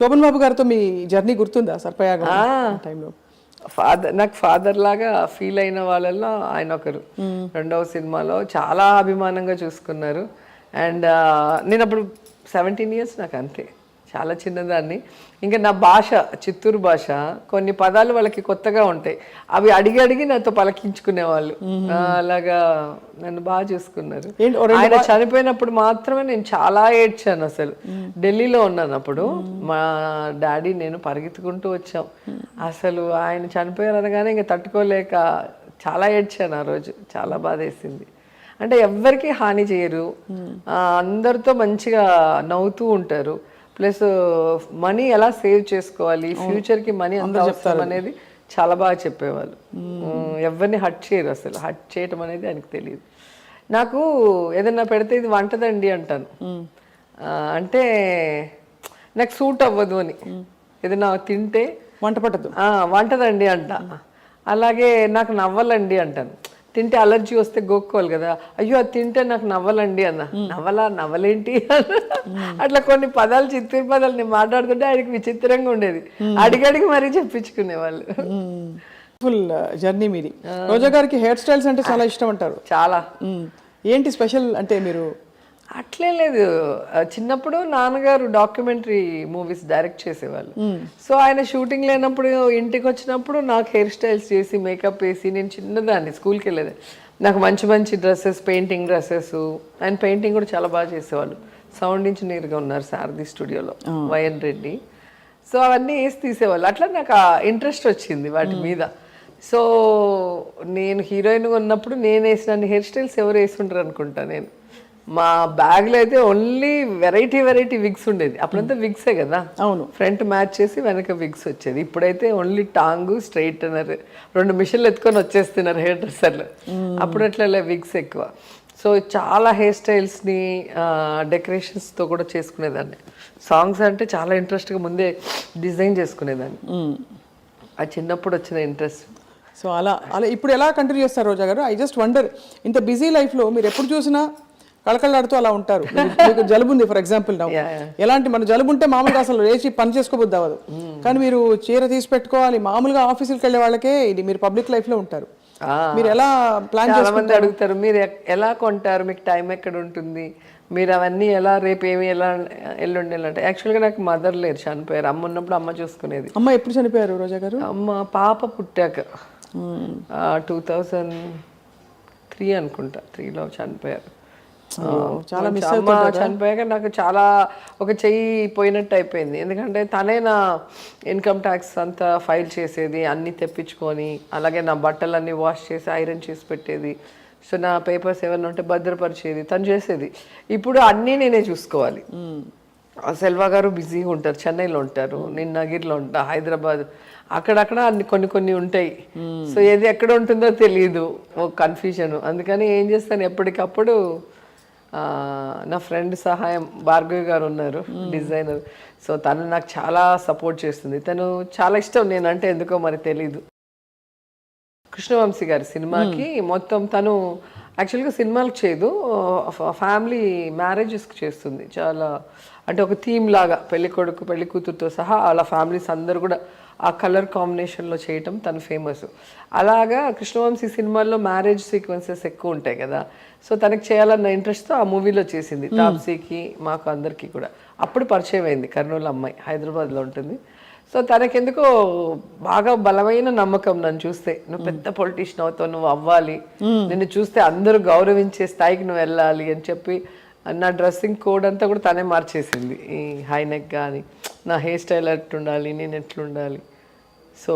శోభన్ బాబు గారితో మీ జర్నీ గుర్తుందా సర్పయాగం టైంలో? నాకు ఫాదర్ లాగా ఫీల్ అయిన వాళ్ళల్లో ఆయన ఒకరు. రెండవ సినిమాలో చాలా అభిమానంగా చూసుకున్నారు. అండ్ నేను అప్పుడు 17 years, నాకు అంతే, చాలా చిన్నదాన్ని. ఇంకా నా భాష చిత్తూరు భాష, కొన్ని పదాలు వాళ్ళకి కొత్తగా ఉంటాయి, అవి అడిగి అడిగి నాతో పలకించుకునేవాళ్ళు. అలాగా నన్ను బాగా చూసుకున్నారు. ఆయన చనిపోయినప్పుడు మాత్రమే నేను చాలా ఏడ్చాను. అసలు ఢిల్లీలో ఉన్నాను అప్పుడు, మా డాడీ నేను పరిగెత్తుకుంటూ వచ్చాం. అసలు ఆయన చనిపోయారు అనగానే ఇంకా తట్టుకోలేక చాలా ఏడ్చాను ఆ రోజు. చాలా బాధేసింది. అంటే ఎవ్వరికీ హాని చేయరు, అందరితో మంచిగా నవ్వుతూ ఉంటారు. ప్లస్ మనీ ఎలా సేవ్ చేసుకోవాలి, ఫ్యూచర్కి మనీ ఎంత అవసరం అనేది చాలా బాగా చెప్పేవాళ్ళు. ఎవరిని హట్ చేయరు, అసలు హట్ చేయటం అనేది ఆయనకు తెలియదు. నాకు ఏదన్నా పెడితే ఇది వంటదండి అంటాను, అంటే నాకు సూట్ అవ్వదు అని. ఏదైనా తింటే వంట పట్టదు, వంటదండి అంట. అలాగే నాకు నవ్వలండి అంటాను, తింటే అలర్జీ వస్తే గోక్కోవాలి కదా, అయ్యో అది తింటే నాకు నవ్వలండి అన్న. నవ్వలేంటి అట్లా కొన్ని పదాలు, చిత్తూరు పదాలు నేను మాట్లాడుతుంటే ఆయనకి విచిత్రంగా ఉండేది. అడిగడిగి మరీ చెప్పించుకునేవాళ్ళు. ఫుల్ జర్నీ మీది. రోజా గారికి హెయిర్ స్టైల్స్ అంటే చాలా ఇష్టం అంటారు. చాలా. ఏంటి స్పెషల్ అంటే? మీరు అట్లే లేదు, చిన్నప్పుడు నాన్నగారు డాక్యుమెంటరీ మూవీస్ డైరెక్ట్ చేసేవాళ్ళు. సో ఆయన షూటింగ్ లేనప్పుడు ఇంటికి వచ్చినప్పుడు నాకు హెయిర్ స్టైల్స్ చేసి మేకప్ వేసి, నేను చిన్నదాన్ని స్కూల్కి వెళ్ళేది, నాకు మంచి మంచి డ్రెస్సెస్, పెయింటింగ్ డ్రెస్సెస్, ఆయన పెయింటింగ్ కూడా చాలా బాగా చేసేవాళ్ళు. సౌండ్ ఇంజనీర్గా ఉన్నారు సారథి స్టూడియోలో, వైఎన్ రెడ్డి. సో అవన్నీ వేసి తీసేవాళ్ళు. అట్లా నాకు ఆ ఇంట్రెస్ట్ వచ్చింది వాటి మీద. సో నేను హీరోయిన్గా ఉన్నప్పుడు నేను వేసిన హెయిర్ స్టైల్స్ ఎవరు వేసుకుంటారు అనుకుంటా. నేను మా బ్యాగ్లో అయితే ఓన్లీ వెరైటీ విగ్స్ ఉండేది. అప్పుడంతా విగ్సే కదా, అవును, ఫ్రంట్ మ్యాచ్ చేసి వెనక విగ్స్ వచ్చేది. ఇప్పుడైతే ఓన్లీ టాంగు, స్ట్రైటనర్, 2 మిషన్లు ఎత్తుకొని వచ్చేస్తున్నారు హెయిర్ డ్రెస్సర్లు. అప్పుడు అట్లా విగ్స్ ఎక్కువ. సో చాలా హెయిర్ స్టైల్స్ని డెకరేషన్స్తో కూడా చేసుకునేదాన్ని. సాంగ్స్ అంటే చాలా ఇంట్రెస్ట్గా ముందే డిజైన్ చేసుకునేదాన్ని. అది చిన్నప్పుడు వచ్చిన ఇంట్రెస్ట్. సో అలా ఇప్పుడు ఎలా కంటిన్యూ చేస్తారు రోజా గారు? ఐ జస్ట్ వండర్, ఇంత బిజీ లైఫ్లో మీరు ఎప్పుడు చూసినా కళకళలాడుతూ అలా ఉంటారు. మీకు జలుబు ఉంది ఫర్ ఎగ్జాంపుల్, ఎలాంటి మన జలుబు ఉంటే మామూలుగా అసలు లేచి పని చేసుకోబుద్ది అవ్వదు. కానీ మీరు చీర తీసి పెట్టుకోవాలి. మామూలుగా ఆఫీసులకు వెళ్ళే వాళ్ళకే ఇది, మీరు పబ్లిక్ లైఫ్లో ఉంటారు. మీరు ఎలా ప్లాన్ చాలా మంది అడుగుతారు, మీరు ఎలా కొంటారు, మీకు టైం ఎక్కడ ఉంటుంది, మీరు అవన్నీ ఎలా, రేపు ఏమి, ఎలా ఎల్లుండి అంటే. యాక్చువల్గా నాకు మదర్ లేరు, చనిపోయారు. అమ్మ ఉన్నప్పుడు అమ్మ చూసుకునేది. అమ్మ ఎప్పుడు చనిపోయారు రోజా గారు? అమ్మ పాప పుట్టాక 2003 అనుకుంటా, 3లో చనిపోయారు. చాలా అమ్మ చనిపోయాక నాకు చాలా ఒక చెయ్యి పోయినట్టు అయిపోయింది. ఎందుకంటే తనే నా ఇన్కమ్ ట్యాక్స్ అంతా ఫైల్ చేసేది, అన్నీ తెప్పించుకొని, అలాగే నా బట్టలన్నీ వాష్ చేసి ఐరన్ చేసి పెట్టేది. సో నా పేపర్స్ ఏమైనా ఉంటే భద్రపరిచేది తను చేసేది. ఇప్పుడు అన్నీ నేనే చూసుకోవాలి. సెల్వా గారు బిజీగా ఉంటారు, చెన్నైలో ఉంటారు, నేను నగిరిలో ఉంటా, హైదరాబాద్, అక్కడక్కడ అన్ని కొన్ని ఉంటాయి. సో ఏది ఎక్కడ ఉంటుందో తెలియదు, ఒక కన్ఫ్యూజన్. అందుకని ఏం చేస్తాను, ఎప్పటికప్పుడు నా ఫ్రెండ్ సహాయం, భార్గవి గారు ఉన్నారు, డిజైనర్. సో తను నాకు చాలా సపోర్ట్ చేస్తుంది. తను చాలా ఇష్టం నేనంటే, ఎందుకో మరి తెలీదు. కృష్ణవంశీ గారి సినిమాకి మొత్తం తను యాక్చువల్గా సినిమాలకు చేయదు, ఫ్యామిలీ మ్యారేజెస్కి చేస్తుంది. చాలా అంటే ఒక థీమ్ లాగా పెళ్లి కొడుకు పెళ్లి కూతురుతో సహా వాళ్ళ ఫ్యామిలీస్ అందరూ కూడా ఆ కలర్ కాంబినేషన్లో చేయటం తను ఫేమస్. అలాగా కృష్ణవంశీ సినిమాల్లో మ్యారేజ్ సీక్వెన్సెస్ ఎక్కువ ఉంటాయి కదా. సో తనకి చేయాలన్న ఇంట్రెస్ట్తో ఆ మూవీలో చేసింది. తాప్సీకి మాకు అందరికీ కూడా అప్పుడు పరిచయం అయింది. కర్నూలు అమ్మాయి, హైదరాబాద్లో ఉంటుంది. సో తనకెందుకో బాగా బలమైన నమ్మకం, నన్ను చూస్తే నువ్వు పెద్ద పొలిటీషియన్ అవుతావు, నువ్వు అవ్వాలి, నిన్ను చూస్తే అందరూ గౌరవించే స్థాయికి నువ్వు వెళ్ళాలి అని చెప్పి నా డ్రెస్సింగ్ కోడ్ అంతా కూడా తనే మార్చేసింది. ఈ హైనెక్ కానీ, నా హెయిర్ స్టైల్ ఎట్లుండాలి, నేను ఎట్లుండాలి, సో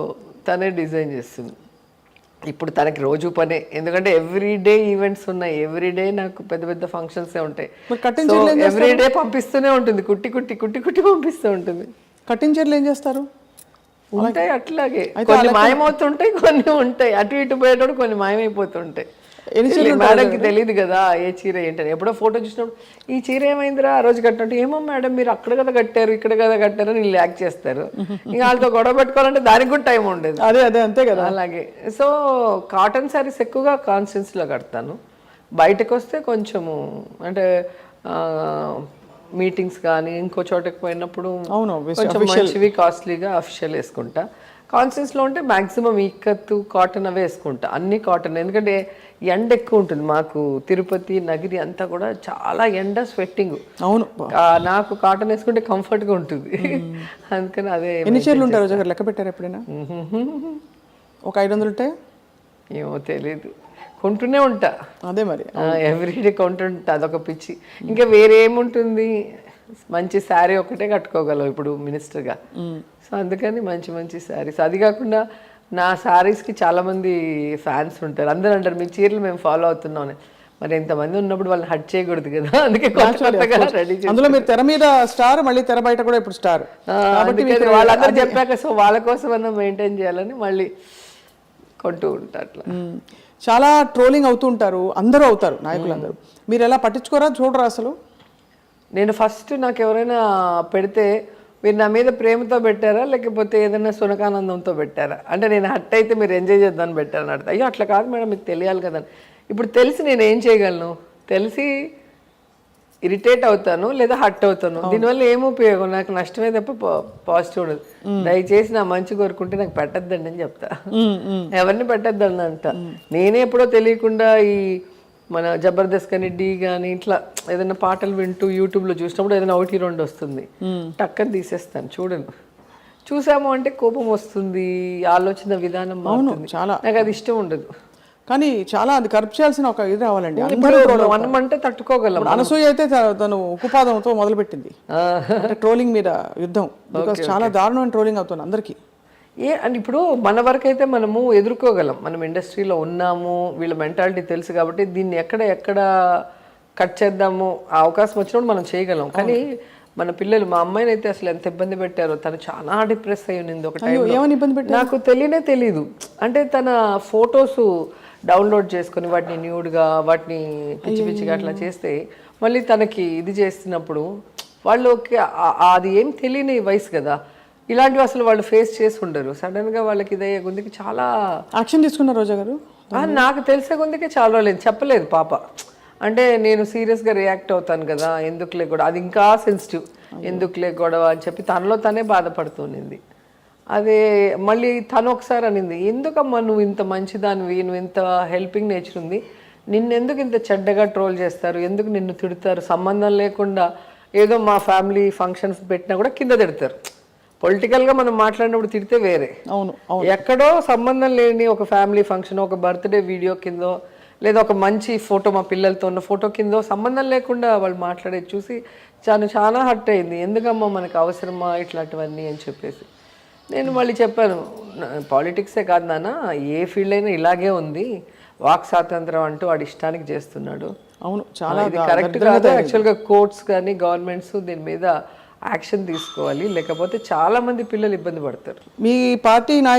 తనే డిజైన్ చేస్తుంది. ఇప్పుడు తనకి రోజు పనే, ఎందుకంటే ఎవ్రీడే ఈవెంట్స్ ఉన్నాయి, ఎవ్రీడే నాకు పెద్ద పెద్ద ఫంక్షన్సే ఉంటాయి. ఎవ్రీడే పంపిస్తూనే ఉంటుంది, కుట్టి పంపిస్తూ ఉంటుంది. కటింగ్ చీరలు ఏం చేస్తారు? ఉంటాయి అట్లాగే, కొన్ని మాయమవుతుంటాయి, కొన్ని ఉంటాయి. అటు ఇటు పోయేటప్పుడు కొన్ని మాయమైపోతుంటాయి. మేడంకి తెలియదు కదా ఏ చీర ఏంటని. ఎప్పుడో ఫోటో చూసినప్పుడు ఈ చీర ఏమైందిరా ఆ రోజు కట్టినట్టు, ఏమో మేడం మీరు అక్కడ కదా కట్టారు, ఇక్కడ కదా కట్టారు అని ల్యాక్ చేస్తారు. ఇంకా వాళ్ళతో గొడవ పెట్టుకోవాలంటే దానికి కూడా టైం ఉండేది. అదే అంతే కదా. అలాగే సో కాటన్ శారీస్ ఎక్కువగా కాన్స్టెన్స్లో కడతాను. బయటకు వస్తే కొంచెము అంటే మీటింగ్స్ కానీ ఇంకో చోటకి పోయినప్పుడు అవును, కొంచెం మంచివి కాస్ట్లీగా అఫిషియల్ వేసుకుంటా. కాన్సెన్స్లో ఉంటే మ్యాక్సిమం ఇక్కత్తు కాటన్ అవే వేసుకుంటా, అన్ని కాటన్. ఎందుకంటే ఎండ ఎక్కువ ఉంటుంది మాకు, తిరుపతి నగిరి అంతా కూడా చాలా ఎండ, స్వెట్టింగ్. అవును. నాకు కాటన్ వేసుకుంటే కంఫర్ట్గా ఉంటుంది. అందుకని అదే. ఎన్ని చీరలు ఉంటాయి రోజా గారు, లెక్క పెట్టారు ఎప్పుడైనా? ఒక 500 ఉంటాయి ఏమో తెలీదు, కొంటూనే ఉంటా. అదే మరి, ఎవ్రీడే కొంటుంటా, అదొక పిచ్చి. ఇంకా వేరే ఏముంటుంది, మంచి శారీ ఒకటే కట్టుకోగలవు ఇప్పుడు మినిస్టర్గా. సో అందుకని మంచి మంచి శారీస్. అది కాకుండా నా శారీస్కి చాలామంది ఫ్యాన్స్ ఉంటారు. అందరూ అంటారు మీ చీరలు మేము ఫాలో అవుతున్నాం. మరి ఇంతమంది ఉన్నప్పుడు వాళ్ళని హట్ చేయకూడదు కదా, అందుకే కొత్తగా రెడీ చేసి. అందులో మీరు తెర మీద స్టార్, మళ్ళీ తెర బయట కూడా ఇప్పుడు స్టార్ కాబట్టి వాళ్ళందరూ చెప్పాక సో వాళ్ళ కోసం అన్నా మెయింటైన్ చేయాలని మళ్ళీ కొంటూ ఉంటారు. అట్లా చాలా ట్రోలింగ్ అవుతూ ఉంటారు, అందరూ అవుతారు, నాయకులందరూ. మీరు ఎలా పట్టించుకోరా, చూడరా అసలు? నేను ఫస్ట్ నాకు ఎవరైనా పెడితే మీరు నా మీద ప్రేమతో పెట్టారా లేకపోతే ఏదైనా సునకానందంతో పెట్టారా, అంటే నేను హట్ అయితే మీరు ఎంజాయ్ చేద్దామని పెట్టారని అర్థం. అయ్యో అట్లా కాదు మేడం, మీకు తెలియాలి కదా. ఇప్పుడు తెలిసి నేను ఏం చేయగలను, తెలిసి ఇరిటేట్ అవుతాను లేదా హట్ అవుతాను, దీనివల్ల ఏం ఉపయోగం, నాకు నష్టమే తప్ప పాజిటివ్ ఉండదు. దయచేసి నా మంచి కోరుకుంటే నాకు పెట్టద్దండి అని చెప్తా, ఎవరిని పెట్టద్దండి అంట. నేనే ఎప్పుడో తెలియకుండా ఈ మన జబర్దస్త్ కానీ డి కానీ ఇట్లా ఏదైనా పాటలు వింటూ యూట్యూబ్లో చూసినప్పుడు ఏదైనా 1-2 వస్తుంది, టక్కని తీసేస్తాను, చూడను. చూసాము అంటే కోపం వస్తుంది, ఆలోచన విధానం మారుతుంది, నాకు అది ఇష్టం ఉండదు. కానీ చాలా అది కరప్ట్ చేయాల్సిన ఒక ఇది రావాలండి. మనమంటే తట్టుకోగలం. అనసూయ అయితే తను ఉక్కుపాదంతో మొదలుపెట్టింది ట్రోలింగ్ మీద యుద్ధం, బికాస్ చాలా దారుణమైన ట్రోలింగ్ అవుతుంది అందరికీ. అంటే ఇప్పుడు మన వరకు అయితే మనము ఎదుర్కోగలం, మనం ఇండస్ట్రీలో ఉన్నాము, వీళ్ళ మెంటాలిటీ తెలుసు కాబట్టి దీన్ని ఎక్కడ కట్ చేద్దాము, ఆ అవకాశం వచ్చినప్పుడు మనం చేయగలం. కానీ మన పిల్లలు, మా అమ్మాయిని అయితే అసలు ఎంత ఇబ్బంది పెట్టారో, తను చాలా డిప్రెస్ అయి ఉన్నింది ఒక టైంలో. నాకు తెలీదు. అంటే తన ఫొటోస్ డౌన్లోడ్ చేసుకొని వాటిని న్యూడ్గా, వాటిని పిచ్చి పిచ్చిగా అట్లా చేస్తే మళ్ళీ తనకి ఇది చేస్తున్నప్పుడు వాళ్ళకి అది ఏం తెలియని వయసు కదా, ఇలాంటివి అసలు వాళ్ళు ఫేస్ చేసి ఉండరు. సడన్గా వాళ్ళకి ఇదయ్యే కొద్దికి చాలా యాక్షన్ తీసుకున్నారు రోజా గారు. నాకు తెలిసే కొద్దికి చాలా లేదు, చెప్పలేదు పాప. అంటే నేను సీరియస్గా రియాక్ట్ అవుతాను కదా, ఎందుకులే కూడా, అది ఇంకా సెన్సిటివ్, ఎందుకులే గొడవ అని చెప్పి తనలో తనే బాధపడుతుంది. అదే మళ్ళీ తను ఒకసారి అనింది, ఎందుకమ్మా నువ్వు ఇంత మంచిదానివి, నువ్వు ఇంత హెల్పింగ్ నేచర్ ఉంది, నిన్నెందుకు ఇంత చెడ్డగా ట్రోల్ చేస్తారు, ఎందుకు నిన్ను తిడతారు, సంబంధం లేకుండా ఏదో మా ఫ్యామిలీ ఫంక్షన్స్ పెట్టినా కూడా కింద తిడతారు. పొలిటికల్గా మనం మాట్లాడినప్పుడు తిడితే వేరే, ఎక్కడో సంబంధం లేని ఒక ఫ్యామిలీ ఫంక్షన్, ఒక బర్త్డే వీడియో కిందో, లేదా ఒక మంచి ఫోటో మా పిల్లలతో ఉన్న ఫోటో కిందో సంబంధం లేకుండా వాళ్ళు మాట్లాడేది చూసి చాలా హర్ట్ అయింది. ఎందుకమ్మా మనకు అవసరమా ఇట్లాంటివన్నీ అని చెప్పేసి నేను మళ్ళీ చెప్పాను, పాలిటిక్సే కాదు నాన్న, ఏ ఫీల్డ్ అయినా ఇలాగే ఉంది, వాక్ స్వాతంత్రం అంటూ వాడి ఇష్టానికి చేస్తున్నాడు. అవును, చాలా ఇది కరెక్ట్ కాదు. యాక్చువల్గా కోర్ట్స్ కానీ గవర్నమెంట్స్ దీని మీద యాక్షన్ తీసుకోవాలి, లేకపోతే చాలా మంది పిల్లలు ఇబ్బంది పడతారు. మీ పార్టీ